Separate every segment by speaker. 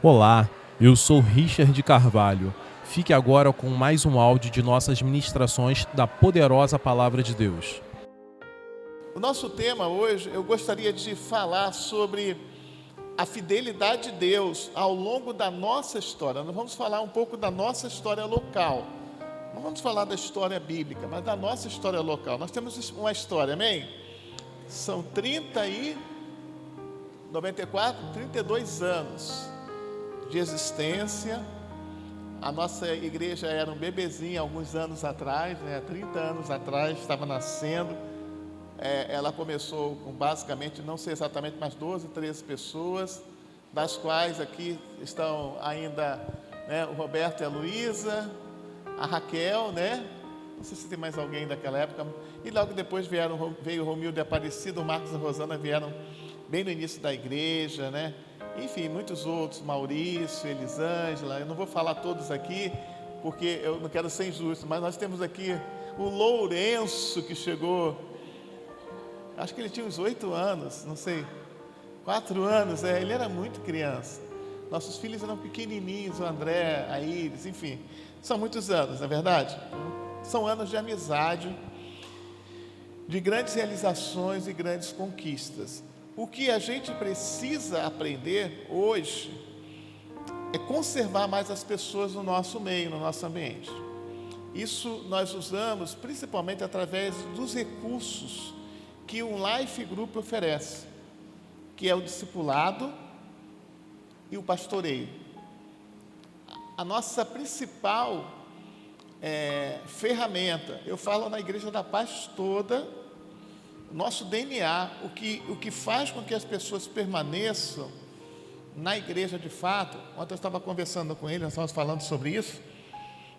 Speaker 1: Olá, eu sou Richard Carvalho. Fique agora com mais um áudio de nossas ministrações da poderosa Palavra de Deus.
Speaker 2: O nosso tema hoje, eu gostaria de falar sobre a fidelidade de Deus ao longo da nossa história. Nós vamos falar um pouco da nossa história local. Não vamos falar da história bíblica, mas da nossa história local. Nós temos uma história, amém? São 32 anos de existência. A nossa igreja era um bebezinho alguns anos atrás, 30 anos atrás, estava nascendo. Ela começou com basicamente, não sei exatamente, mas 12, 13 pessoas, das quais aqui estão ainda o Roberto e a Luísa, a Raquel, não sei se tem mais alguém daquela época, e logo depois veio o Romildo e Aparecido, o Marcos e a Rosana vieram bem no início da igreja, enfim, muitos outros, Maurício, Elisângela, eu não vou falar todos aqui, porque eu não quero ser injusto, mas nós temos aqui o Lourenço, que chegou, acho que ele tinha uns 8 anos, não sei, 4 anos, ele era muito criança. Nossos filhos eram pequenininhos, o André, a Iris, enfim, são muitos anos, não é verdade? São anos de amizade, de grandes realizações e grandes conquistas. O que a gente precisa aprender hoje é conservar mais as pessoas no nosso meio, no nosso ambiente. Isso nós usamos principalmente através dos recursos que um Life Group oferece, que é o discipulado e o pastoreio. A nossa principal ferramenta, eu falo na Igreja da Paz toda, nosso DNA, o que faz com que as pessoas permaneçam na igreja de fato. Ontem eu estava conversando com ele, nós estávamos falando sobre isso,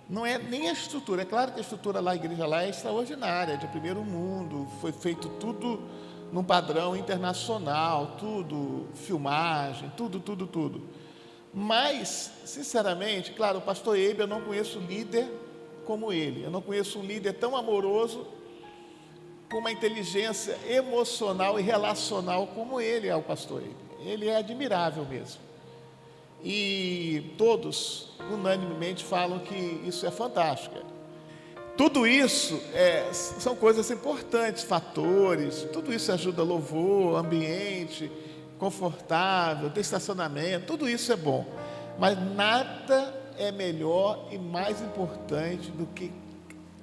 Speaker 2: não é nem a estrutura. É claro que a estrutura lá, a igreja lá é extraordinária, é de primeiro mundo, foi feito tudo num padrão internacional, tudo, filmagem, tudo. Mas, sinceramente, claro, o pastor Eibe, eu não conheço líder como ele, eu não conheço um líder tão amoroso, com uma inteligência emocional e relacional como ele é, o pastor Eibe. Ele é admirável mesmo. E todos, unanimemente, falam que isso é fantástico. Tudo isso são coisas importantes, fatores, tudo isso ajuda louvor, ambiente confortável, ter estacionamento, tudo isso é bom. Mas nada é melhor e mais importante do que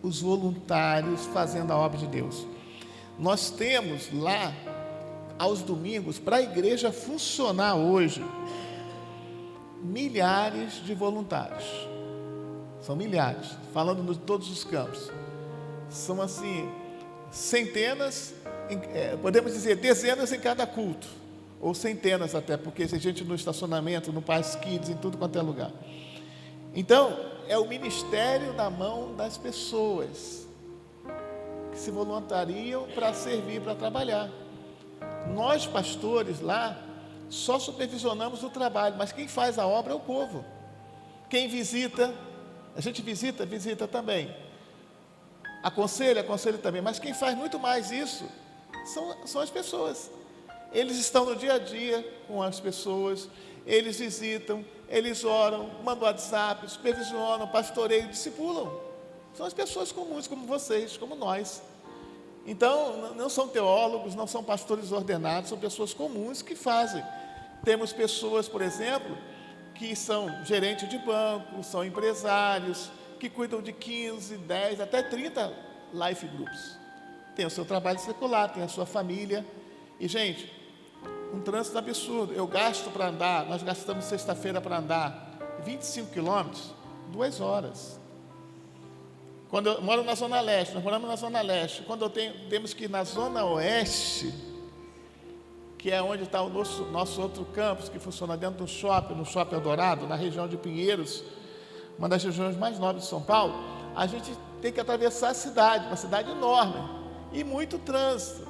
Speaker 2: os voluntários fazendo a obra de Deus. Nós temos lá, aos domingos, para a igreja funcionar hoje, milhares de voluntários. São milhares, falando de todos os campos. São assim, centenas, podemos dizer dezenas em cada culto, ou centenas até, porque tem gente no estacionamento, no Paz Kids, em tudo quanto é lugar. Então, é o ministério na mão das pessoas que se voluntariam para servir, para trabalhar. Nós, pastores lá, só supervisionamos o trabalho, mas quem faz a obra é o povo. Quem visita, a gente visita também. Aconselha também, mas quem faz muito mais isso são as pessoas. Eles estão no dia a dia com as pessoas, eles visitam, eles oram, mandam WhatsApp, supervisionam, pastoreiam, discipulam. São as pessoas comuns, como vocês, como nós. Então, não são teólogos, não são pastores ordenados, são pessoas comuns que fazem. Temos pessoas, por exemplo, que são gerentes de banco, são empresários, que cuidam de 15, 10, até 30 life groups. Tem o seu trabalho secular, tem a sua família. E, gente, um trânsito absurdo. Eu gasto para andar, nós gastamos sexta-feira para andar 25 quilômetros, 2 horas. Quando eu moro na Zona Leste, nós moramos na Zona Leste. Quando temos que ir na Zona Oeste, que é onde está o nosso outro campus, que funciona dentro do shopping, no Shopping Eldorado, na região de Pinheiros, uma das regiões mais nobres de São Paulo, a gente tem que atravessar a cidade, uma cidade enorme, e muito trânsito,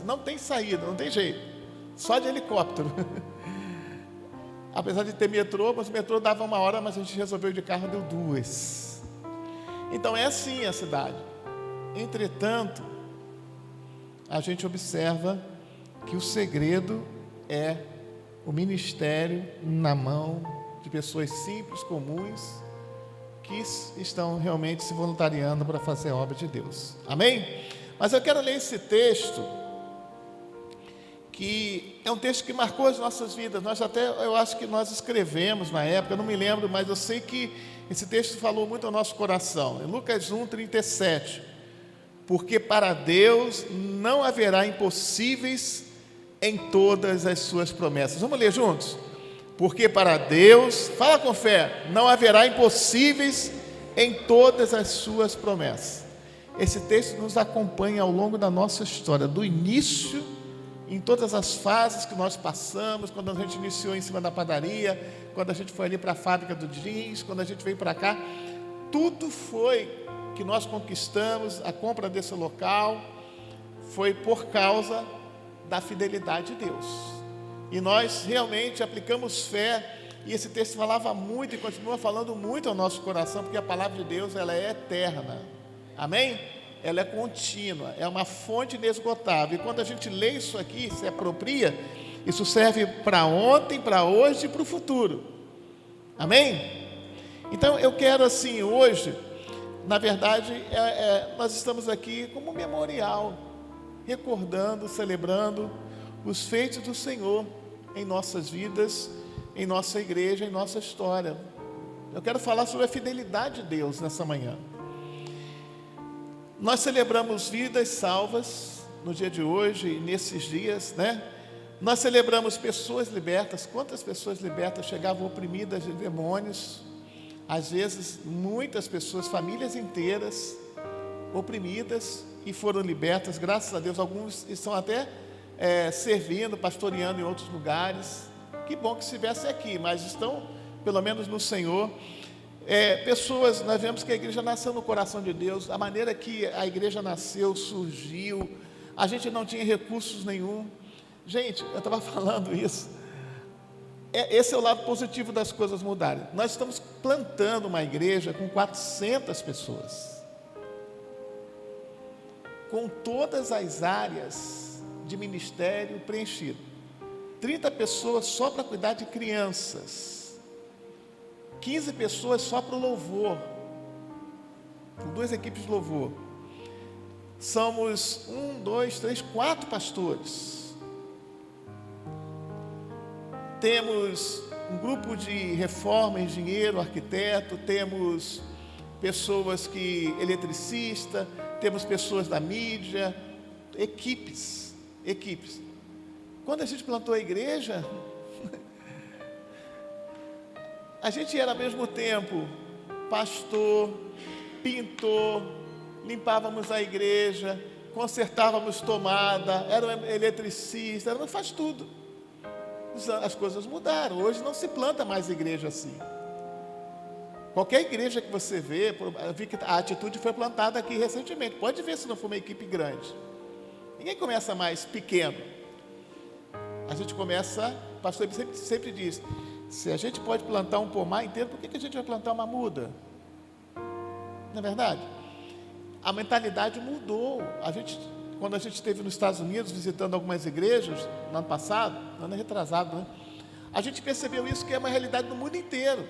Speaker 2: não tem saída, não tem jeito, só de helicóptero. Apesar de ter metrô, mas o metrô dava 1 hora, mas a gente resolveu ir de carro, deu 2. Então é assim a cidade. Entretanto, a gente observa que o segredo é o ministério na mão de pessoas simples, comuns, que estão realmente se voluntariando para fazer a obra de Deus. Amém? Mas eu quero ler esse texto, que é um texto que marcou as nossas vidas. Eu acho que nós escrevemos na época, eu não me lembro, mas eu sei que esse texto falou muito ao nosso coração. Em Lucas 1:37, porque para Deus não haverá impossíveis em todas as suas promessas. Vamos ler juntos? Porque para Deus, fala com fé, não haverá impossíveis em todas as suas promessas. Esse texto nos acompanha ao longo da nossa história, do início, em todas as fases que nós passamos, quando a gente iniciou em cima da padaria, quando a gente foi ali para a fábrica do jeans, quando a gente veio para cá, tudo foi que nós conquistamos, a compra desse local, foi por causa da fidelidade de Deus. E nós realmente aplicamos fé, e esse texto falava muito e continua falando muito ao nosso coração, porque a palavra de Deus, ela é eterna. Amém? Ela é contínua, é uma fonte inesgotável. E quando a gente lê isso aqui, se apropria, isso serve para ontem, para hoje e para o futuro. Amém? Então eu quero assim, hoje, na verdade, nós estamos aqui como um memorial, recordando, celebrando os feitos do Senhor em nossas vidas, em nossa igreja, em nossa história. Eu quero falar sobre a fidelidade de Deus nessa manhã. Nós celebramos vidas salvas no dia de hoje e nesses dias, né? Nós celebramos pessoas libertas. Quantas pessoas libertas chegavam oprimidas de demônios? Às vezes, muitas pessoas, famílias inteiras, oprimidas e foram libertas, graças a Deus. Alguns estão até servindo, pastoreando em outros lugares. Que bom que estivesse aqui, mas estão, pelo menos no Senhor. Pessoas, nós vemos que a igreja nasceu no coração de Deus, a maneira que a igreja nasceu, surgiu, a gente não tinha recursos nenhum. Gente, eu estava falando isso, esse é o lado positivo das coisas mudarem. Nós estamos plantando uma igreja com 400 pessoas, com todas as áreas de ministério preenchido, 30 pessoas só para cuidar de crianças, 15 pessoas só para o louvor, com 2 equipes de louvor. Somos 4 pastores. Temos um grupo de reforma, engenheiro, arquiteto, temos pessoas eletricista, temos pessoas da mídia, equipes. Quando a gente plantou a igreja, a gente era ao mesmo tempo pastor, pintor, limpávamos a igreja, consertávamos tomada, era um eletricista, faz tudo. As coisas mudaram, hoje não se planta mais igreja assim. Qualquer igreja que você vê, eu vi que a Atitude foi plantada aqui recentemente, pode ver se não for uma equipe grande. Ninguém começa mais pequeno. A gente começa, o pastor sempre diz, se a gente pode plantar um pomar inteiro, por que a gente vai plantar uma muda? Não é verdade? A mentalidade mudou. Quando a gente esteve nos Estados Unidos, visitando algumas igrejas, no ano passado, no ano retrasado, né? A gente percebeu isso, que é uma realidade no mundo inteiro.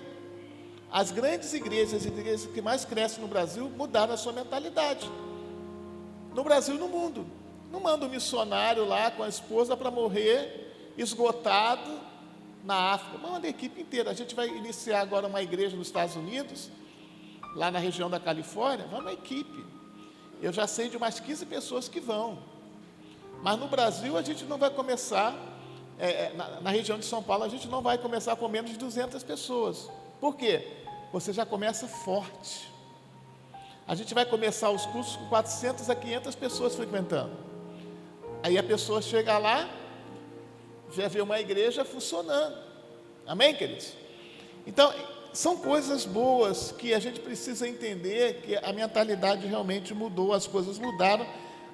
Speaker 2: As grandes igrejas, as igrejas que mais crescem no Brasil, mudaram a sua mentalidade. No Brasil e no mundo. Não manda um missionário lá com a esposa para morrer esgotado na África. Manda a equipe inteira. A gente vai iniciar agora uma igreja nos Estados Unidos, lá na região da Califórnia. Vamos a equipe. Eu já sei de umas 15 pessoas que vão. Mas no Brasil a gente não vai começar, na região de São Paulo, a gente não vai começar com menos de 200 pessoas. Por quê? Você já começa forte. A gente vai começar os cursos com 400 a 500 pessoas frequentando. Aí a pessoa chega lá, já vê uma igreja funcionando. Amém, queridos? Então, são coisas boas que a gente precisa entender, que a mentalidade realmente mudou, as coisas mudaram,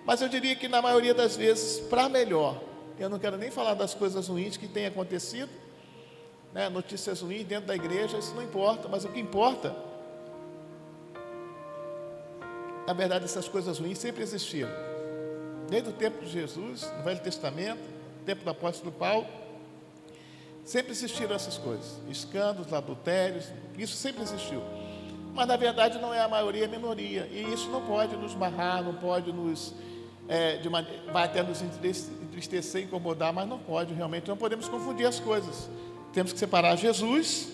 Speaker 2: mas eu diria que na maioria das vezes para melhor. Eu não quero nem falar das coisas ruins que têm acontecido, né? Notícias ruins dentro da igreja, isso não importa, mas o que importa, na verdade, essas coisas ruins sempre existiram. Desde o tempo de Jesus, no Velho Testamento, tempo do apóstolo Paulo, Sempre existiram essas coisas, escândalos, adultérios, isso sempre existiu. Mas na verdade não é a maioria, é a minoria. E isso não pode nos barrar, não pode nos, vai até nos entristecer, incomodar, mas não pode realmente, não podemos confundir as coisas. Temos que separar Jesus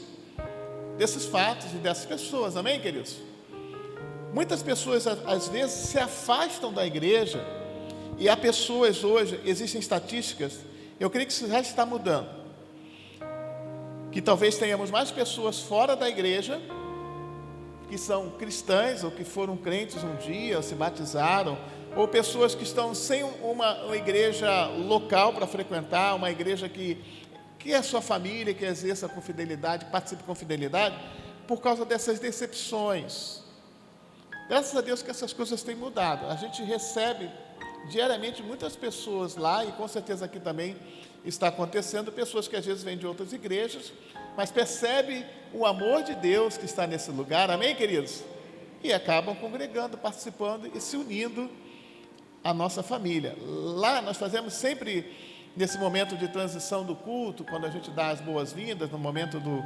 Speaker 2: desses fatos e dessas pessoas, amém, queridos? Muitas pessoas às vezes se afastam da igreja, e há pessoas hoje, existem estatísticas, eu creio que isso já está mudando, que talvez tenhamos mais pessoas fora da igreja, que são cristãs, ou que foram crentes um dia, ou se batizaram, ou pessoas que estão sem uma igreja local para frequentar, uma igreja que é a sua família, que exerça com fidelidade, participe com fidelidade, por causa dessas decepções. Graças a Deus que essas coisas têm mudado. A gente recebe diariamente muitas pessoas lá, e com certeza aqui também está acontecendo, pessoas que às vezes vêm de outras igrejas, mas percebem o amor de Deus que está nesse lugar, amém, queridos? E acabam congregando, participando e se unindo à nossa família. Lá nós fazemos sempre, nesse momento de transição do culto, quando a gente dá as boas-vindas, no momento do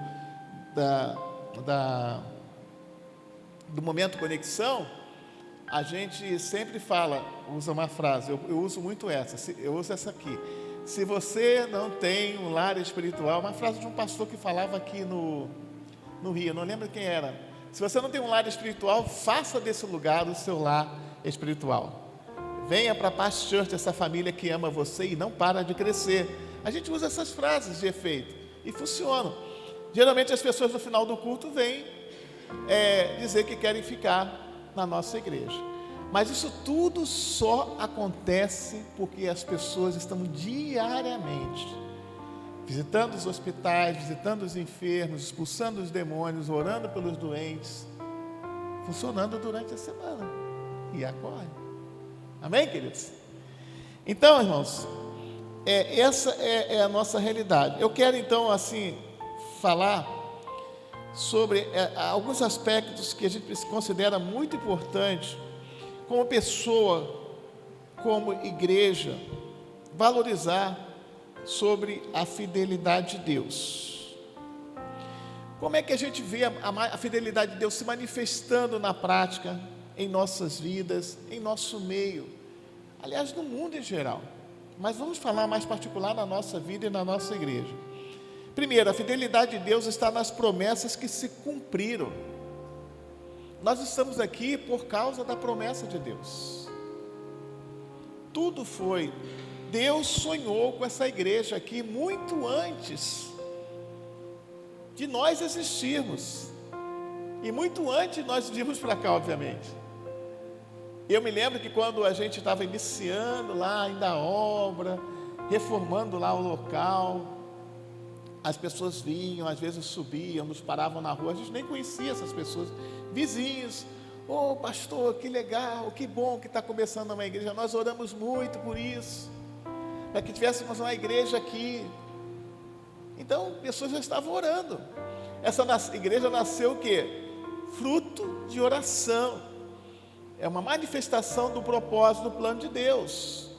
Speaker 2: momento conexão, a gente sempre fala, usa uma frase, eu uso muito essa, eu uso essa aqui: se você não tem um lar espiritual, uma frase de um pastor que falava aqui no Rio, não lembro quem era. Se você não tem um lar espiritual, faça desse lugar o seu lar espiritual. Venha para a Paz Church, essa família que ama você e não para de crescer. A gente usa essas frases de efeito e funcionam. Geralmente as pessoas no final do culto vêm dizer que querem ficar na nossa igreja. Mas isso tudo só acontece porque as pessoas estão diariamente visitando os hospitais, visitando os enfermos, expulsando os demônios, orando pelos doentes, funcionando durante a semana e acorre. Amém, queridos? Então, irmãos, essa é a nossa realidade. Eu quero então assim falar sobre alguns aspectos que a gente considera muito importante como pessoa, como igreja, valorizar sobre a fidelidade de Deus. Como é que a gente vê a fidelidade de Deus se manifestando na prática, em nossas vidas, em nosso meio, aliás, no mundo em geral, mas vamos falar mais particular na nossa vida e na nossa igreja. Primeiro, a fidelidade de Deus está nas promessas que se cumpriram. Nós estamos aqui por causa da promessa de Deus. Tudo foi. Deus sonhou com essa igreja aqui muito antes de nós existirmos. E muito antes de nós virmos para cá, obviamente. Eu me lembro que quando a gente estava iniciando lá ainda a obra, reformando lá o local, as pessoas vinham, às vezes subiam, nos paravam na rua, a gente nem conhecia essas pessoas, vizinhos: ô pastor, que legal, que bom que está começando uma igreja, nós oramos muito por isso, para que tivéssemos uma igreja aqui. Então, pessoas já estavam orando. Essa igreja nasceu o quê? Fruto de oração. É uma manifestação do propósito, do plano de Deus.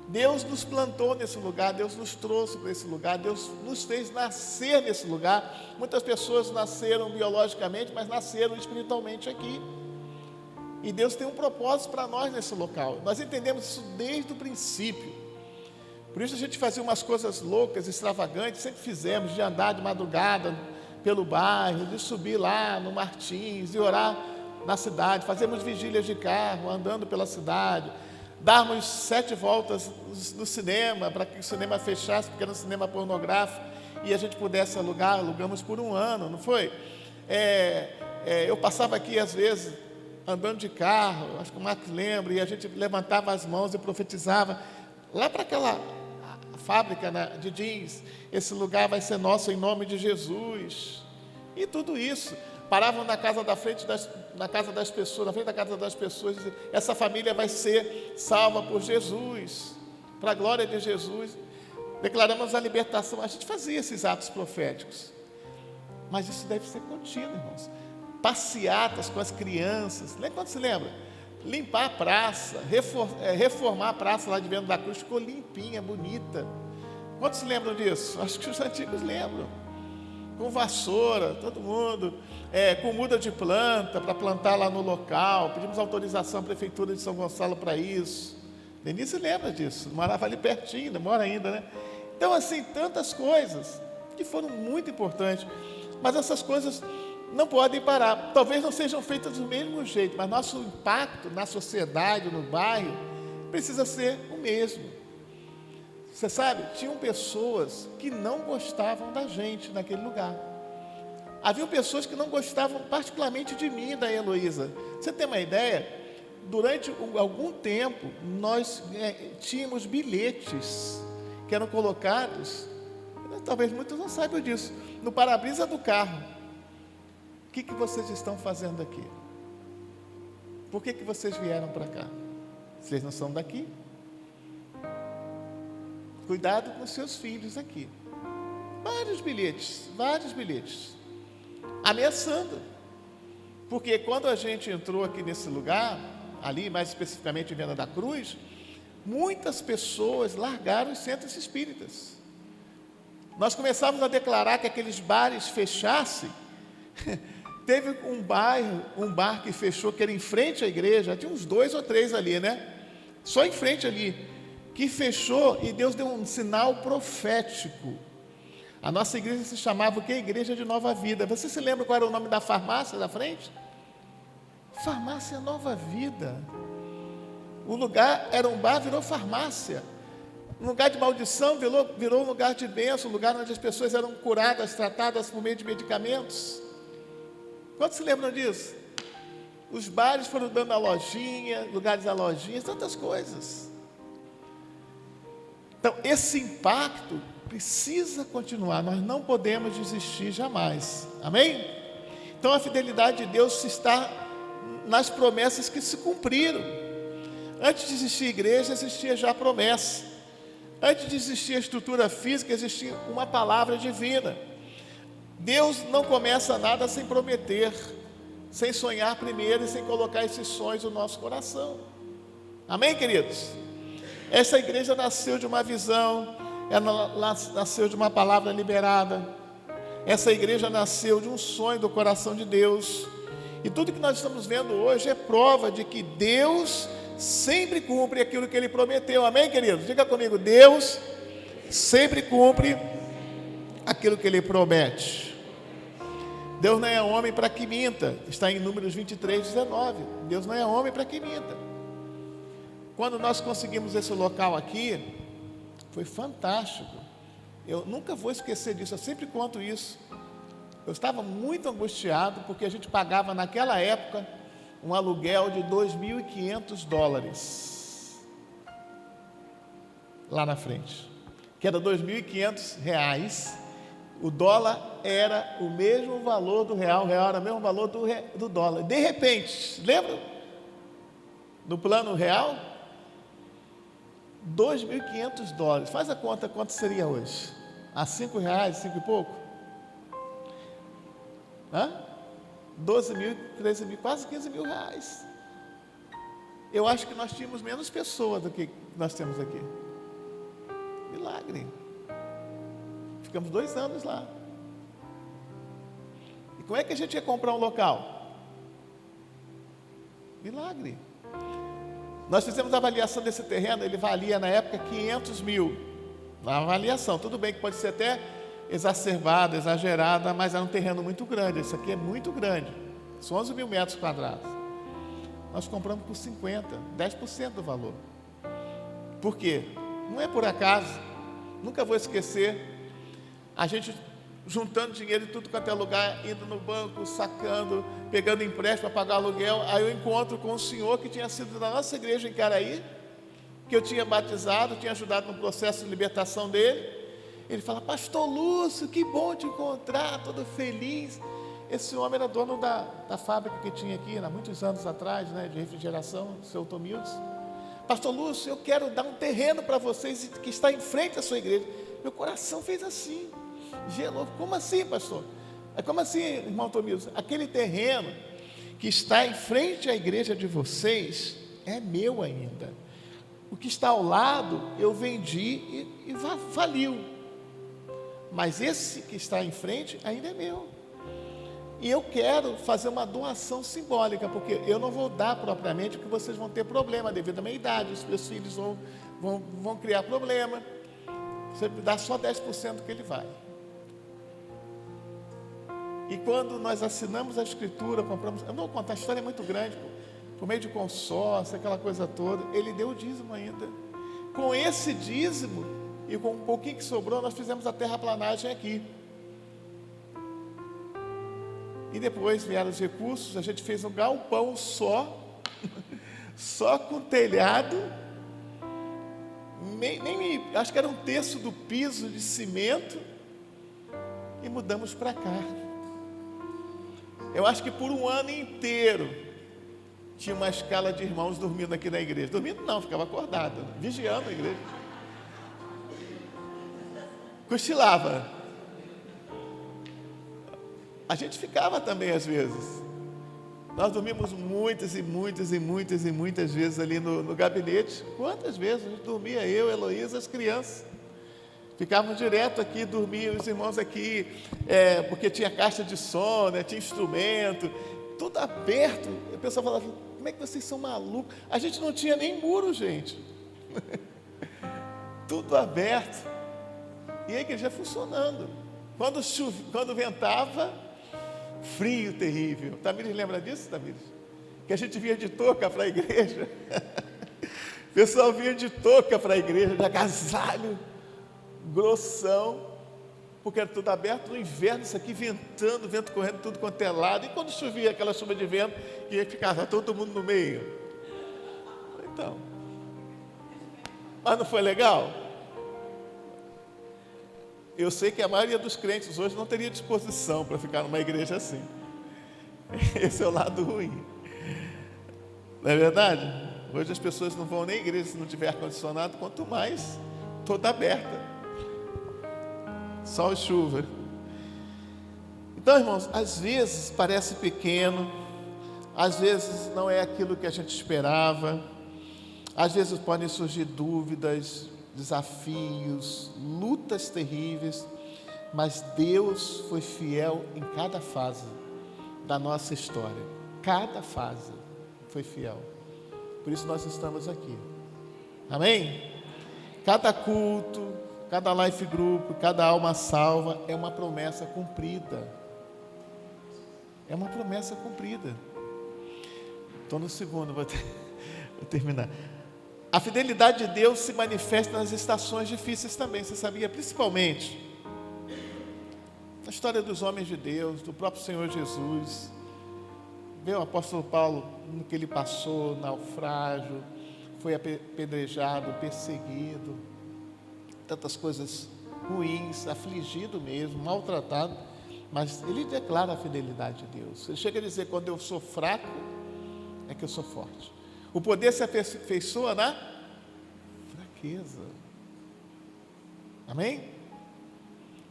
Speaker 2: Deus nos plantou nesse lugar, Deus nos trouxe para esse lugar, Deus nos fez nascer nesse lugar. Muitas pessoas nasceram biologicamente, mas nasceram espiritualmente aqui. E Deus tem um propósito para nós nesse local. Nós entendemos isso desde o princípio. Por isso a gente fazia umas coisas loucas, extravagantes, sempre fizemos, de andar de madrugada pelo bairro, de subir lá no Martins, de orar na cidade, fazemos vigílias de carro, andando pela cidade, darmos 7 voltas no cinema, para que o cinema fechasse, porque era um cinema pornográfico, e a gente pudesse alugar, alugamos por 1 ano, não foi? Eu passava aqui às vezes, andando de carro, acho que o Marcos lembra, e a gente levantava as mãos e profetizava, lá para aquela fábrica de jeans: esse lugar vai ser nosso em nome de Jesus. E tudo isso. Paravam na casa da frente na casa das pessoas, na frente da casa das pessoas, e essa família vai ser salva por Jesus, para a glória de Jesus. Declaramos a libertação. A gente fazia esses atos proféticos, mas isso deve ser contínuo, irmãos. Passeatas com as crianças, quando se lembra? Limpar a praça, reformar a praça lá de Venda da Cruz, ficou limpinha, bonita, Quantos se lembram disso? Acho que os antigos lembram. Com vassoura, todo mundo, com muda de planta, para plantar lá no local. Pedimos autorização à Prefeitura de São Gonçalo para isso. Denise lembra disso, morava ali pertinho, mora ainda, né? Então, assim, tantas coisas que foram muito importantes. Mas essas coisas não podem parar. Talvez não sejam feitas do mesmo jeito, mas nosso impacto na sociedade, no bairro, precisa ser o mesmo. Você sabe, tinham pessoas que não gostavam da gente naquele lugar. Havia pessoas que não gostavam particularmente de mim e da Heloísa. Você tem uma ideia? Durante algum tempo, nós tínhamos bilhetes que eram colocados, talvez muitos não saibam disso, no para-brisa do carro. O que vocês estão fazendo aqui? Por que vocês vieram para cá? Vocês não são daqui? Cuidado com seus filhos aqui. Vários bilhetes, ameaçando. Porque quando a gente entrou aqui nesse lugar, ali mais especificamente em Viana da Cruz, muitas pessoas largaram os centros espíritas. Nós começamos a declarar que aqueles bares fechassem. Teve um bar que fechou, que era em frente à igreja, tinha uns 2 ou 3 ali, né? Só em frente ali, que fechou, e Deus deu um sinal profético. A nossa igreja se chamava o quê? Igreja de Nova Vida. Você se lembra qual era o nome da farmácia da frente? Farmácia Nova Vida. O lugar era um bar, virou farmácia. Um lugar de maldição virou um lugar de bênção, um lugar onde as pessoas eram curadas, tratadas por meio de medicamentos. Quantos se lembram disso? Os bares foram dando a lojinha, lugares a lojinhas, tantas coisas. Então, esse impacto precisa continuar, nós não podemos desistir jamais, amém? Então, a fidelidade de Deus está nas promessas que se cumpriram. Antes de existir igreja, existia já a promessa. Antes de existir a estrutura física, existia uma palavra divina. Deus não começa nada sem prometer, sem sonhar primeiro e sem colocar esses sonhos no nosso coração. Amém, queridos? Essa igreja nasceu de uma visão, ela nasceu de uma palavra liberada. Essa igreja nasceu de um sonho do coração de Deus. E tudo que nós estamos vendo hoje é prova de que Deus sempre cumpre aquilo que Ele prometeu. Amém, queridos? Diga comigo, Deus sempre cumpre aquilo que Ele promete. Deus não é homem para que minta. Está em Números 23:19. Deus não é homem para que minta. Quando nós conseguimos esse local aqui, foi fantástico. Eu nunca vou esquecer disso, eu sempre conto isso. Eu estava muito angustiado, porque a gente pagava naquela época um aluguel de $2.500 lá na frente, que era R$2.500. O dólar era o mesmo valor do real, o real era o mesmo valor do dólar. De repente, lembra? No plano real, $2.500. Faz a conta quanto seria hoje? A R$5, 5 e pouco? 12 mil, 13 mil, quase 15 mil reais. Eu acho que nós tínhamos menos pessoas do que nós temos aqui. Milagre. Ficamos 2 anos lá. E como é que a gente ia comprar um local? Milagre. Nós fizemos a avaliação desse terreno, ele valia na época 500 mil. Na avaliação, tudo bem que pode ser até exacerbada, exagerada, mas era um terreno muito grande. Esse aqui é muito grande, são 11 mil metros quadrados. Nós compramos por 50, 10% do valor. Por quê? Não é por acaso. Nunca vou esquecer a gente juntando dinheiro de tudo quanto é lugar, indo no banco, sacando, pegando empréstimo para pagar aluguel. Aí eu encontro com um senhor que tinha sido da nossa igreja em Caraí, que eu tinha batizado, tinha ajudado no processo de libertação dele. Ele fala: pastor Lúcio, que bom te encontrar, todo feliz. Esse homem era dono da fábrica que tinha aqui, há muitos anos atrás, né, de refrigeração, o seu Tomildes. Pastor Lúcio, eu quero dar um terreno para vocês que está em frente à sua igreja. Meu coração fez assim, gelou. Como assim, pastor? Como assim, irmão Tomildes? Aquele terreno que está em frente à igreja de vocês é meu ainda. O que está ao lado eu vendi e faliu. mas esse que está em frente ainda é meu. E eu quero fazer uma doação simbólica, porque eu não vou dar propriamente, porque vocês vão ter problema devido à minha idade, os meus filhos vão criar problema. Você dá só 10% que ele vai. E quando nós assinamos a escritura, compramos, eu não vou contar, a história é muito grande, por meio de consórcio, aquela coisa toda, ele deu o dízimo ainda. Com esse dízimo, e com um pouquinho que sobrou, nós fizemos a terraplanagem aqui. E depois vieram os recursos, a gente fez um galpão só, só com telhado, acho que era 1/3 do piso de cimento, e mudamos para cá. Eu acho que por um ano inteiro tinha uma escala de irmãos dormindo aqui na igreja. Dormindo não, ficava acordado, vigiando a igreja. Cochilava. A gente ficava também às vezes. Nós dormimos muitas vezes ali no gabinete. Quantas vezes a gente dormia, eu, Heloísa, as crianças. Ficávamos direto aqui, dormiam os irmãos aqui, porque tinha caixa de som, né, tinha instrumento, tudo aberto. A pessoa falava, como é que vocês são malucos? A gente não tinha nem muro, gente. Tudo aberto. E a igreja funcionando. Quando ventava, frio terrível. Tamires lembra disso, Tamires? Que a gente vinha de touca para a igreja. O pessoal vinha de touca para a igreja, de agasalho, grossão, porque era tudo aberto. No inverno, isso aqui ventando, vento correndo, tudo quanto é lado. E quando chovia aquela chuva de vento, que ficava todo mundo no meio. Então, mas não foi legal? Eu sei que a maioria dos crentes hoje não teria disposição para ficar numa igreja assim. Esse é o lado ruim. Não é verdade? Hoje as pessoas não vão nem à igreja se não tiver ar-condicionado, quanto mais toda aberta. Sol e chuva. Então, irmãos, às vezes parece pequeno, às vezes não é aquilo que a gente esperava, às vezes podem surgir dúvidas, desafios, lutas terríveis, mas Deus foi fiel em cada fase da nossa história. Cada fase foi fiel. Por isso nós estamos aqui. Amém? Cada culto, cada life group, cada alma salva é uma promessa cumprida. É uma promessa cumprida. Estou no segundo, vou terminar. A fidelidade de Deus se manifesta nas estações difíceis também, você sabia? Principalmente na história dos homens de Deus, do próprio Senhor Jesus. Vê o apóstolo Paulo, no que ele passou, naufrágio, foi apedrejado, perseguido, tantas coisas ruins, afligido mesmo, maltratado, mas ele declara a fidelidade de Deus. Ele chega a dizer, quando eu sou fraco, é que eu sou forte. O poder se aperfeiçoa na fraqueza. Amém?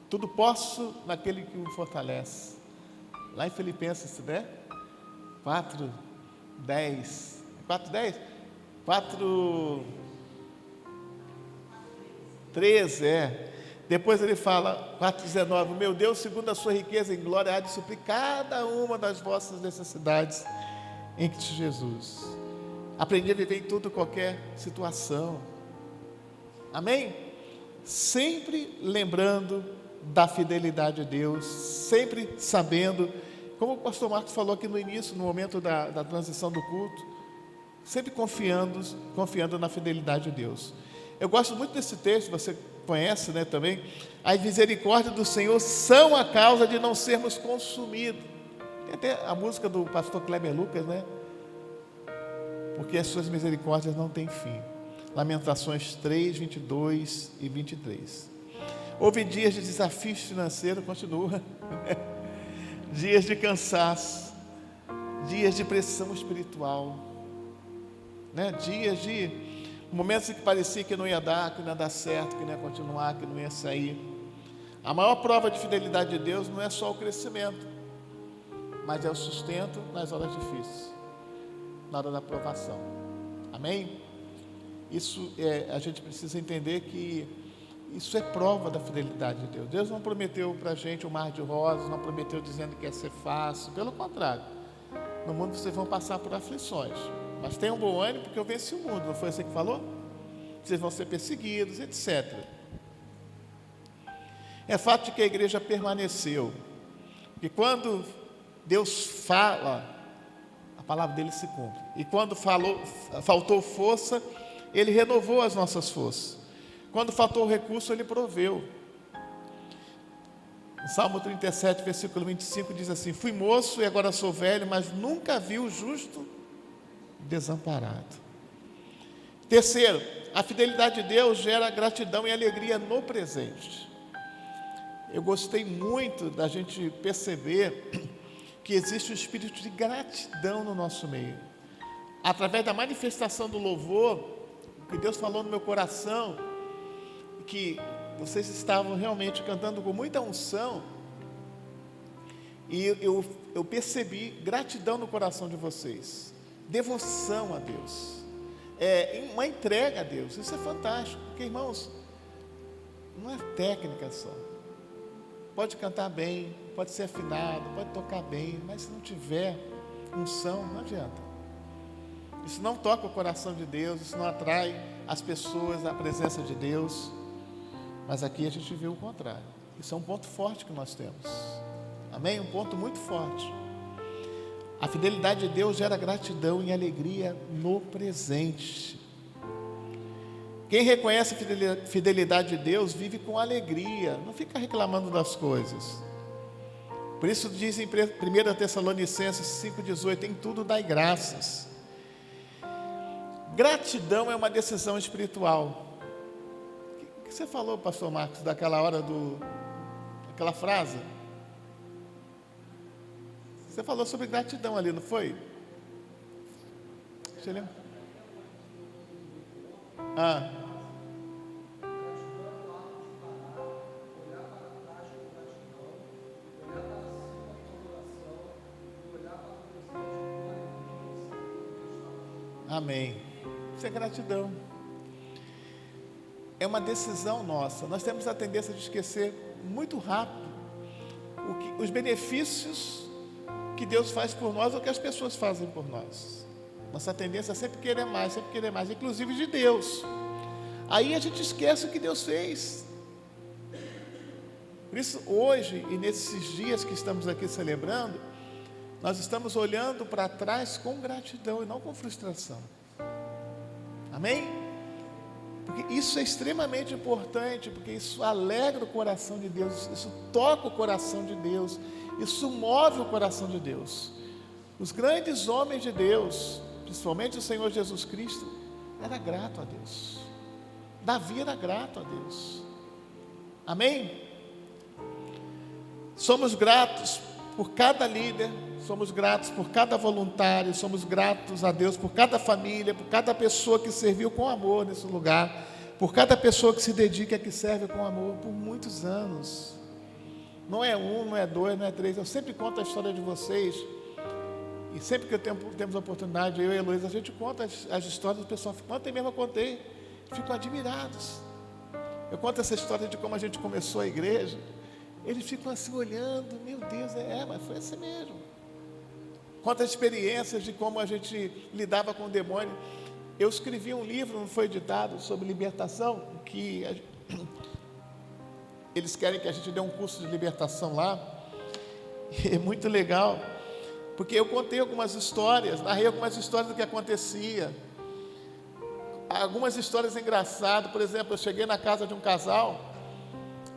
Speaker 2: Tudo posso naquele que me fortalece. Lá em Filipenses, né? 4:10. 4:10? 4:13, Depois ele fala, 4:19, meu Deus, segundo a sua riqueza em glória, há de suprir cada uma das vossas necessidades em Cristo Jesus. Aprendi a viver em tudo, qualquer situação. Amém? Sempre lembrando da fidelidade de Deus, sempre sabendo, como o pastor Marcos falou aqui no início, no momento da transição do culto, sempre confiando na fidelidade de Deus. Eu gosto muito desse texto, você conhece, né, também. As misericórdias do Senhor são a causa de não sermos consumidos. Tem até a música do pastor Kleber Lucas, né? Porque as suas misericórdias não têm fim. Lamentações 3, 22 e 23. Houve dias de desafio financeiro, continua. Dias de cansaço, dias de pressão espiritual, né? Dias de momentos em que parecia que não ia dar, que não ia dar certo, que não ia continuar, que não ia sair. A maior prova de fidelidade de Deus não é só o crescimento, mas é o sustento nas horas difíceis, na hora da provação. Amém? Isso a gente precisa entender que Isso é prova da fidelidade de Deus. Deus não prometeu para a gente um mar de rosas, não prometeu dizendo que ia ser fácil. Pelo contrário, no mundo vocês vão passar por aflições. Mas tenham bom ânimo, porque eu venci o mundo. Não foi você que falou? Vocês vão ser perseguidos, etc. É fato de que a igreja permaneceu. E quando Deus fala, a palavra dele se cumpre. E quando faltou força, ele renovou as nossas forças. Quando faltou recurso, ele proveu. O Salmo 37, versículo 25 diz assim: fui moço e agora sou velho, mas nunca vi o justo desamparado. Terceiro, a fidelidade de Deus gera gratidão e alegria no presente. Eu gostei muito da gente perceber que existe um espírito de gratidão no nosso meio. Através da manifestação do louvor, o que Deus falou no meu coração, que vocês estavam realmente cantando com muita unção, e eu percebi gratidão no coração de vocês, devoção a Deus, uma entrega a Deus. Isso é fantástico, porque, irmãos, não é técnica só. Pode cantar bem, pode ser afinado, pode tocar bem, mas se não tiver unção, não adianta. Isso não toca o coração de Deus, isso não atrai as pessoas à presença de Deus. Mas aqui a gente vê o contrário. Isso é um ponto forte que nós temos. Amém? Um ponto muito forte. A fidelidade de Deus gera gratidão e alegria no presente. Quem reconhece a fidelidade de Deus vive com alegria, não fica reclamando das coisas. Por isso diz em 1 Tessalonicenses 5,18: em tudo dai graças. Gratidão é uma decisão espiritual. O que você falou, pastor Marcos, daquela hora daquela frase? Você falou sobre gratidão ali, não foi? Você lembra? Amém. Isso é gratidão. É uma decisão nossa. Nós temos a tendência de esquecer muito rápido os benefícios que Deus faz por nós ou que as pessoas fazem por nós. Nossa tendência é sempre querer mais, inclusive de Deus. Aí a gente esquece o que Deus fez. Por isso, hoje e nesses dias que estamos aqui celebrando, nós estamos olhando para trás com gratidão e não com frustração. Amém? Porque isso é extremamente importante, porque isso alegra o coração de Deus, isso toca o coração de Deus, isso move o coração de Deus. Os grandes homens de Deus, principalmente o Senhor Jesus Cristo, era grato a Deus. Davi era grato a Deus. Amém? Somos gratos por cada líder, somos gratos por cada voluntário, somos gratos a Deus por cada família, por cada pessoa que serviu com amor nesse lugar, por cada pessoa que se dedica, que serve com amor por muitos anos. Não é um, não é dois, não é três. Eu sempre conto a história de vocês, e sempre que temos a oportunidade, eu e a Heloísa, a gente conta as histórias do pessoal. Ontem mesmo eu contei, ficam admirados. Eu conto essa história de como a gente começou a igreja. Eles ficam assim olhando, meu Deus, mas foi assim mesmo. Conta experiências de como a gente lidava com o demônio. Eu escrevi um livro, não foi editado, sobre libertação, que eles querem que a gente dê um curso de libertação lá. E é muito legal, porque eu contei algumas histórias, narrei algumas histórias do que acontecia. Algumas histórias engraçadas. Por exemplo, eu cheguei na casa de um casal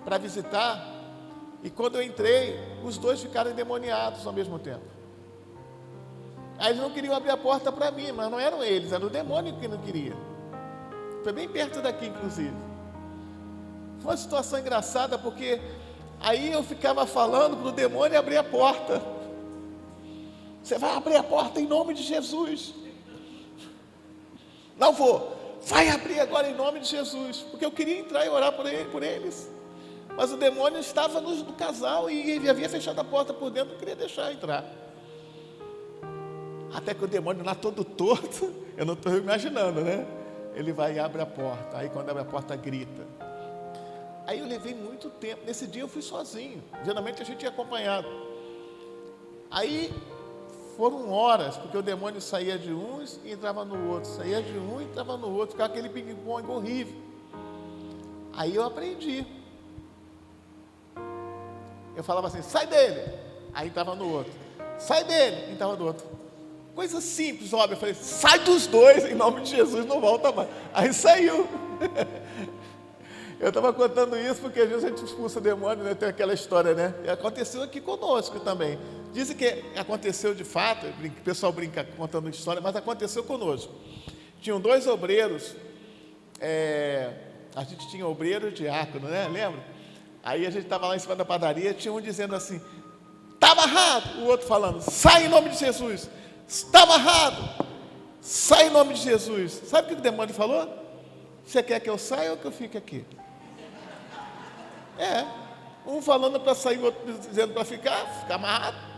Speaker 2: para visitar, e quando eu entrei, os dois ficaram endemoniados ao mesmo tempo. Aí eles não queriam abrir a porta para mim, mas não eram eles, era o demônio que não queria. Foi bem perto daqui, inclusive. Foi uma situação engraçada, porque aí eu ficava falando para o demônio abrir a porta. Você vai abrir a porta em nome de Jesus. Não vou. Vai abrir agora em nome de Jesus. Porque eu queria entrar e orar por eles. Mas o demônio estava no casal e ele havia fechado a porta por dentro, não queria deixar entrar. Até que o demônio lá todo torto, eu não estou imaginando, né? Ele vai e abre a porta. Aí quando abre a porta grita: Aí eu levei muito tempo. Nesse dia eu fui sozinho. Geralmente a gente ia acompanhado. Aí foram horas, porque o demônio saía de uns e entrava no outro. Saía de um e entrava no outro. Ficava aquele ping-pong horrível. Aí eu aprendi. Eu falava assim, sai dele. Aí estava no outro. Sai dele. E estava no outro. Coisa simples, óbvio. Eu falei, sai dos dois, em nome de Jesus, não volta mais. Aí saiu. Eu estava contando isso porque às vezes a gente expulsa demônio, né? Tem aquela história, né? E aconteceu aqui conosco também. Dizem que aconteceu de fato, o pessoal brinca contando história, mas aconteceu conosco. Tinham 2 obreiros, a gente tinha obreiro e diácono, né? Lembra? Aí a gente estava lá em cima da padaria, tinha um dizendo assim, está amarrado, o outro falando, sai em nome de Jesus, está amarrado, sai em nome de Jesus. Sabe o que o demônio falou? Você quer que eu saia ou que eu fique aqui? Um falando para sair, o outro dizendo para ficar amarrado.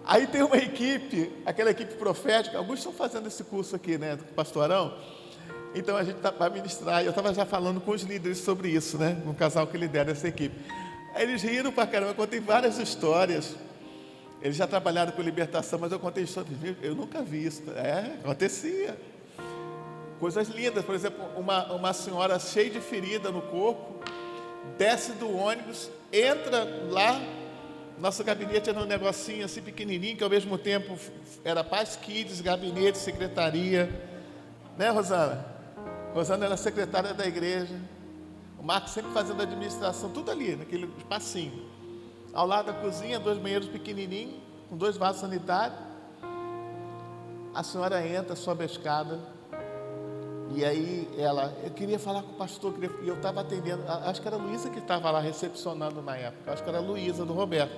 Speaker 2: Aí tem uma equipe, aquela equipe profética, alguns estão fazendo esse curso aqui, né, do pastorão. Então a gente vai ministrar, eu estava já falando com os líderes sobre isso, né, um casal que lidera essa equipe. Aí eles riram pra caramba, eu contei várias histórias. Eles já trabalharam com libertação, mas eu contei histórias, eu nunca vi isso. Acontecia. Coisas lindas, por exemplo, uma senhora cheia de ferida no corpo, desce do ônibus, entra lá, nosso gabinete era um negocinho assim pequenininho, que ao mesmo tempo era Paz Kids, gabinete, secretaria, né, Rosana? Rosana era secretária da igreja, o Marcos sempre fazendo administração, tudo ali, naquele espacinho. Ao lado da cozinha, 2 banheiros pequenininhos, com 2 vasos sanitários. A senhora entra, sobe a escada, e aí eu queria falar com o pastor, e eu estava atendendo, acho que era a Luísa que estava lá recepcionando na época, acho que era a Luísa do Roberto.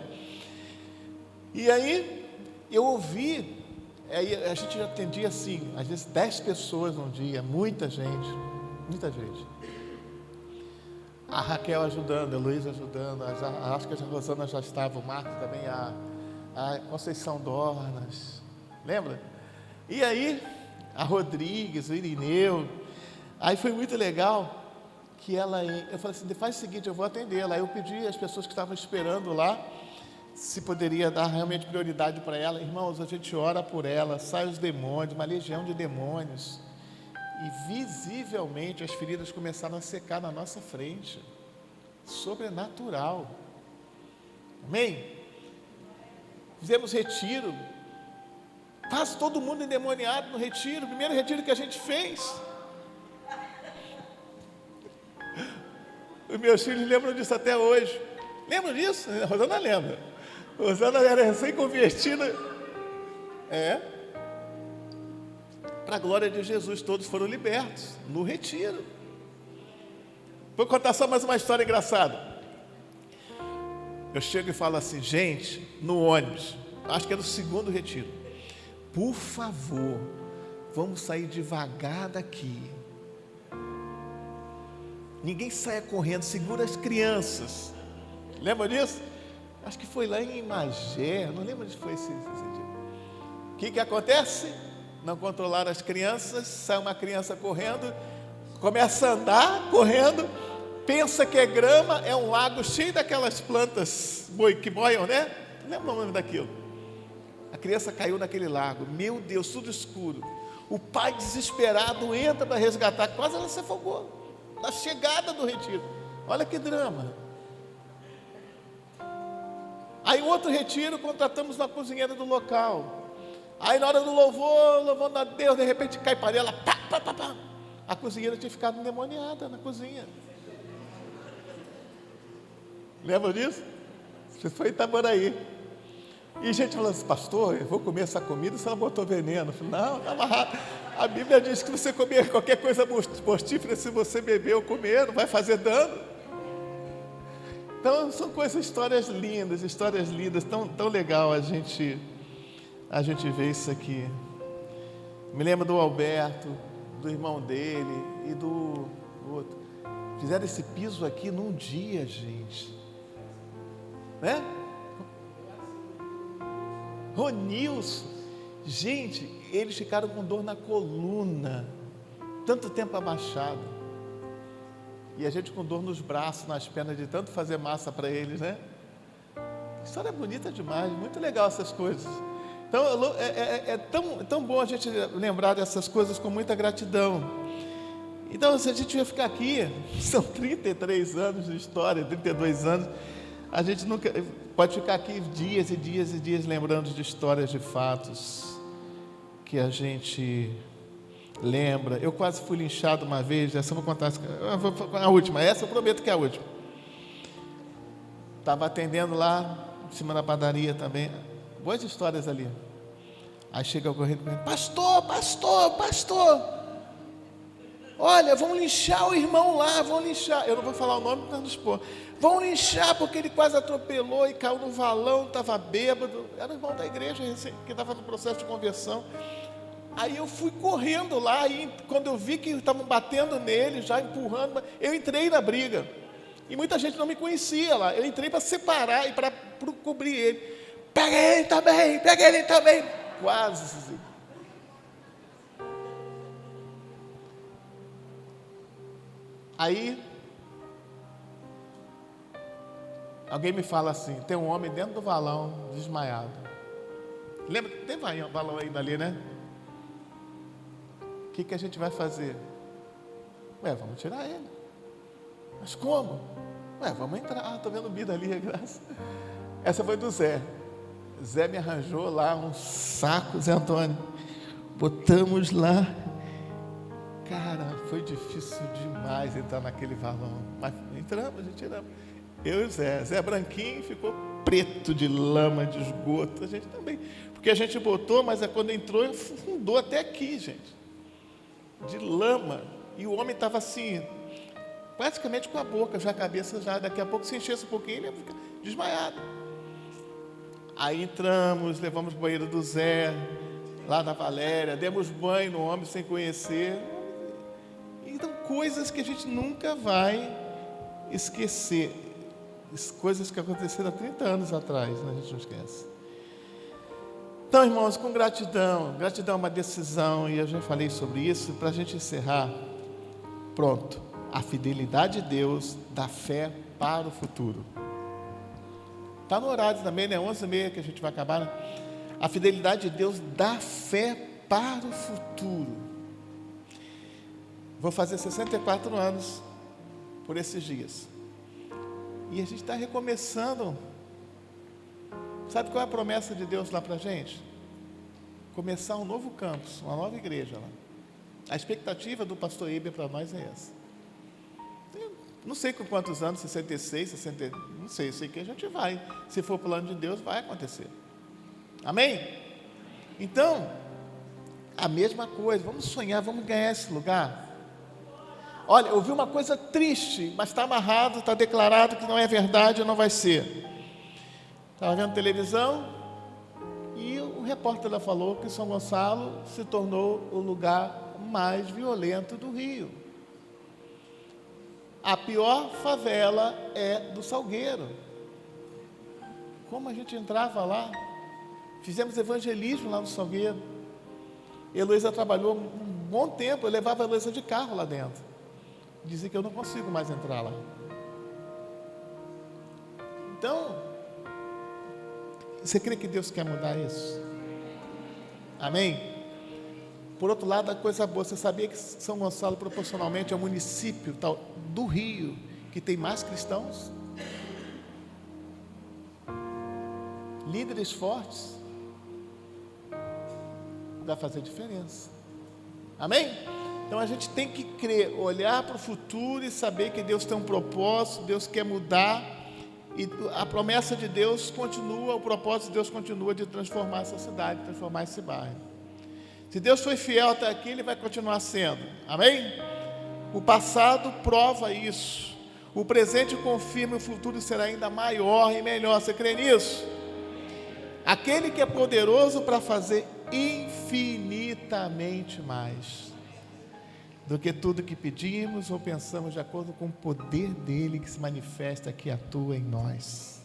Speaker 2: E aí eu ouvi, aí a gente já atendia assim, às vezes 10 pessoas num dia, muita gente, muita gente. A Raquel ajudando, a Luísa ajudando, acho que a Rosana já estava, o Marcos também, a Conceição Dornas, lembra? E aí, a Rodrigues, o Irineu, aí foi muito legal que eu falei assim, faz o seguinte, eu vou atendê-la. Aí eu pedi às pessoas que estavam esperando lá, se poderia dar realmente prioridade para ela. Irmãos, a gente ora por ela, sai os demônios, uma legião de demônios. E visivelmente as feridas começaram a secar na nossa frente. Sobrenatural. Amém? Fizemos retiro. Quase todo mundo endemoniado no retiro. O primeiro retiro que a gente fez. Os meus filhos lembram disso até hoje. Lembram disso? A Rosana lembra. A Rosana era recém-convertida. Para a glória de Jesus, todos foram libertos no retiro. Vou contar só mais uma história engraçada. Eu chego e falo assim, gente, no ônibus, acho que era o 2º retiro, por favor, vamos sair devagar daqui. Ninguém saia correndo, segura as crianças. Lembra disso? Acho que foi lá em Magé, não lembro onde foi esse dia. O que acontece? Não controlaram as crianças, sai uma criança correndo, começa a andar, correndo, pensa que é grama, é um lago cheio daquelas plantas que boiam, né? Não lembro o nome daquilo. A criança caiu naquele lago, meu Deus, tudo escuro. O pai desesperado entra para resgatar, quase ela se afogou, na chegada do retiro. Olha que drama. Aí outro retiro, contratamos uma cozinheira do local. Aí na hora do louvor, louvando a Deus, de repente cai panela, pá, pá, pá, pá. A cozinheira tinha ficado endemoniada na cozinha. Lembra disso? Você foi em Itaboraí. E gente falando assim, pastor, eu vou comer essa comida se ela botou veneno. Eu falei, não, está amarrado. A Bíblia diz que você comer qualquer coisa mortífera, se você beber ou comer, não vai fazer dano. Então são histórias lindas, tão legal a gente vê isso aqui. Me lembro do Alberto, do irmão dele e do outro. Fizeram esse piso aqui num dia, gente. Né? Ronilson. Gente, eles ficaram com dor na coluna. tanto tempo abaixado, e a gente com dor nos braços, nas pernas, de tanto fazer massa para eles, né? A história é bonita demais, muito legal essas coisas. Então, é tão bom a gente lembrar dessas coisas com muita gratidão. Então, se a gente ia ficar aqui, são 33 anos de história, 32 anos, a gente nunca pode ficar aqui dias e dias e dias lembrando de histórias, de fatos que a gente lembra. Eu quase fui linchado uma vez, essa eu vou contar, a última, essa eu prometo que é a última. Estava atendendo lá, em cima da padaria também, boas histórias ali. Aí chega correndo comigo, pastor, olha, vão linchar o irmão lá, vão linchar. Eu não vou falar o nome para não expor. Vão linchar porque ele quase atropelou e caiu no valão, estava bêbado. Era o irmão da igreja que estava no processo de conversão. Aí eu fui correndo lá e quando eu vi que estavam batendo nele, já empurrando, eu entrei na briga. E muita gente não me conhecia lá. Eu entrei para separar e para cobrir ele. Pega ele também. Quase. Aí, alguém me fala assim, tem um homem dentro do valão, desmaiado. Lembra, tem valão ainda ali, né? O que a gente vai fazer? Vamos tirar ele. Mas como? Vamos entrar. Estou vendo vida ali, é graça. Essa foi do Zé. Zé me arranjou lá um saco, Zé Antônio. Botamos lá. Cara, foi difícil demais entrar naquele valão. Mas entramos, a gente tiramos. Eu e o Zé. Zé branquinho ficou preto de lama, de esgoto. A gente também. Porque a gente botou, mas quando entrou, fundou até aqui, gente. De lama. E o homem estava assim, praticamente com a boca, já a cabeça, já daqui a pouco se enchesse um pouquinho, ele ia ficar desmaiado. Aí entramos, levamos o banheiro do Zé, lá da Valéria, demos banho no homem sem conhecer. Então, coisas que a gente nunca vai esquecer. Coisas que aconteceram há 30 anos atrás, né? A gente não esquece. Então, irmãos, com gratidão é uma decisão, e eu já falei sobre isso, para a gente encerrar. Pronto, a fidelidade de Deus dá fé para o futuro. Está no horário também, né? 11h30 que a gente vai acabar, né? A fidelidade de Deus dá fé para o futuro. Vou fazer 64 anos por esses dias. E a gente está recomeçando. Sabe qual é a promessa de Deus lá para a gente? Começar um novo campus, uma nova igreja lá. A expectativa do pastor Iber para nós é essa. Eu não sei com quantos anos, 66, 60, não sei, eu sei que a gente vai. Se for plano de Deus, vai acontecer. Amém? Então, a mesma coisa, vamos sonhar, vamos ganhar esse lugar. Olha, eu vi uma coisa triste, mas está amarrado, está declarado que não é verdade, não vai ser. Estava vendo televisão e o repórter lá falou que São Gonçalo se tornou o lugar mais violento do Rio. A pior favela é do Salgueiro. Como a gente entrava lá? Fizemos evangelismo lá no Salgueiro. Heloísa trabalhou um bom tempo, eu levava a Heloísa de carro lá dentro. Dizia que eu não consigo mais entrar lá. Então, você crê que Deus quer mudar isso? Amém? Por outro lado, a coisa boa, você sabia que São Gonçalo proporcionalmente é o município do Rio que tem mais cristãos? Líderes fortes. Vai fazer diferença. Amém? Então a gente tem que crer, olhar para o futuro e saber que Deus tem um propósito, Deus quer mudar, e a promessa de Deus continua, o propósito de Deus continua de transformar essa cidade, transformar esse bairro. Se Deus foi fiel até aqui, Ele vai continuar sendo. Amém? O passado prova isso. O presente confirma, o futuro será ainda maior e melhor. Você crê nisso? Aquele que é poderoso para fazer infinitamente mais do que tudo que pedimos ou pensamos, de acordo com o poder dele que se manifesta, que atua em nós.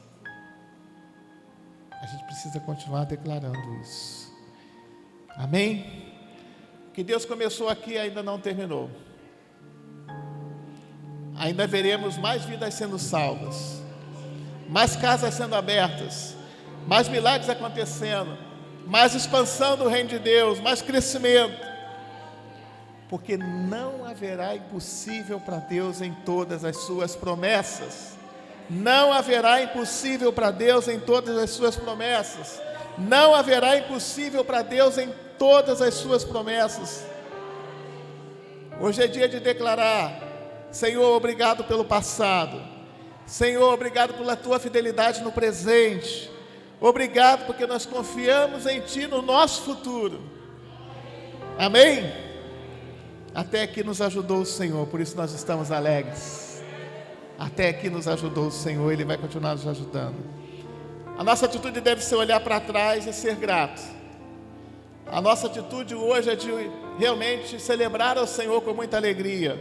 Speaker 2: A gente precisa continuar declarando isso. Amém? que Deus começou aqui e ainda não terminou. Ainda veremos mais vidas sendo salvas, mais casas sendo abertas, mais milagres acontecendo, mais expansão do reino de Deus, mais crescimento. Porque não haverá impossível para Deus em todas as suas promessas. Não haverá impossível para Deus em todas as suas promessas. Não haverá impossível para Deus em todas as suas promessas. Hoje é dia de declarar: Senhor, obrigado pelo passado. Senhor, obrigado pela tua fidelidade no presente. Obrigado porque nós confiamos em Ti no nosso futuro. Amém? Até aqui nos ajudou o Senhor, por isso nós estamos alegres. Até aqui nos ajudou o Senhor, Ele vai continuar nos ajudando. A nossa atitude deve ser olhar para trás e ser grato. A nossa atitude hoje é de realmente celebrar ao Senhor com muita alegria.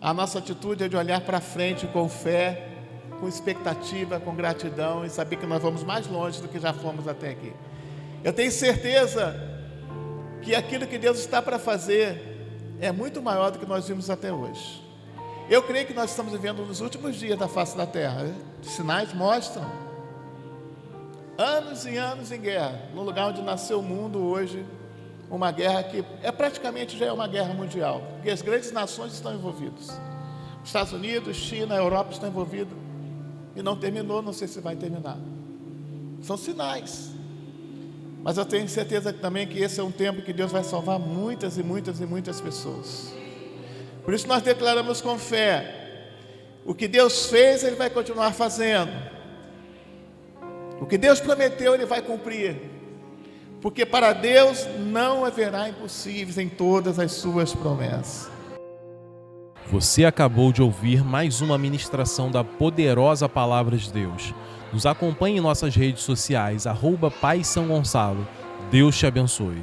Speaker 2: A nossa atitude é de olhar para frente com fé, com expectativa, com gratidão e saber que nós vamos mais longe do que já fomos até aqui. Eu tenho certeza que aquilo que Deus está para fazer é muito maior do que nós vimos até hoje. Eu creio que nós estamos vivendo nos últimos dias da face da terra. Os sinais mostram. Anos e anos em guerra, no lugar onde nasceu o mundo hoje, uma guerra que praticamente já é uma guerra mundial, porque as grandes nações estão envolvidas. Os Estados Unidos, China, a Europa estão envolvidos. E não terminou, não sei se vai terminar. São sinais. Mas eu tenho certeza também que esse é um tempo que Deus vai salvar muitas e muitas e muitas pessoas. Por isso nós declaramos com fé: o que Deus fez, Ele vai continuar fazendo. O que Deus prometeu, Ele vai cumprir. Porque para Deus não haverá impossíveis em todas as suas promessas.
Speaker 1: Você acabou de ouvir mais uma ministração da poderosa Palavra de Deus. Nos acompanhe em nossas redes sociais, @Pai São Gonçalo. Deus te abençoe.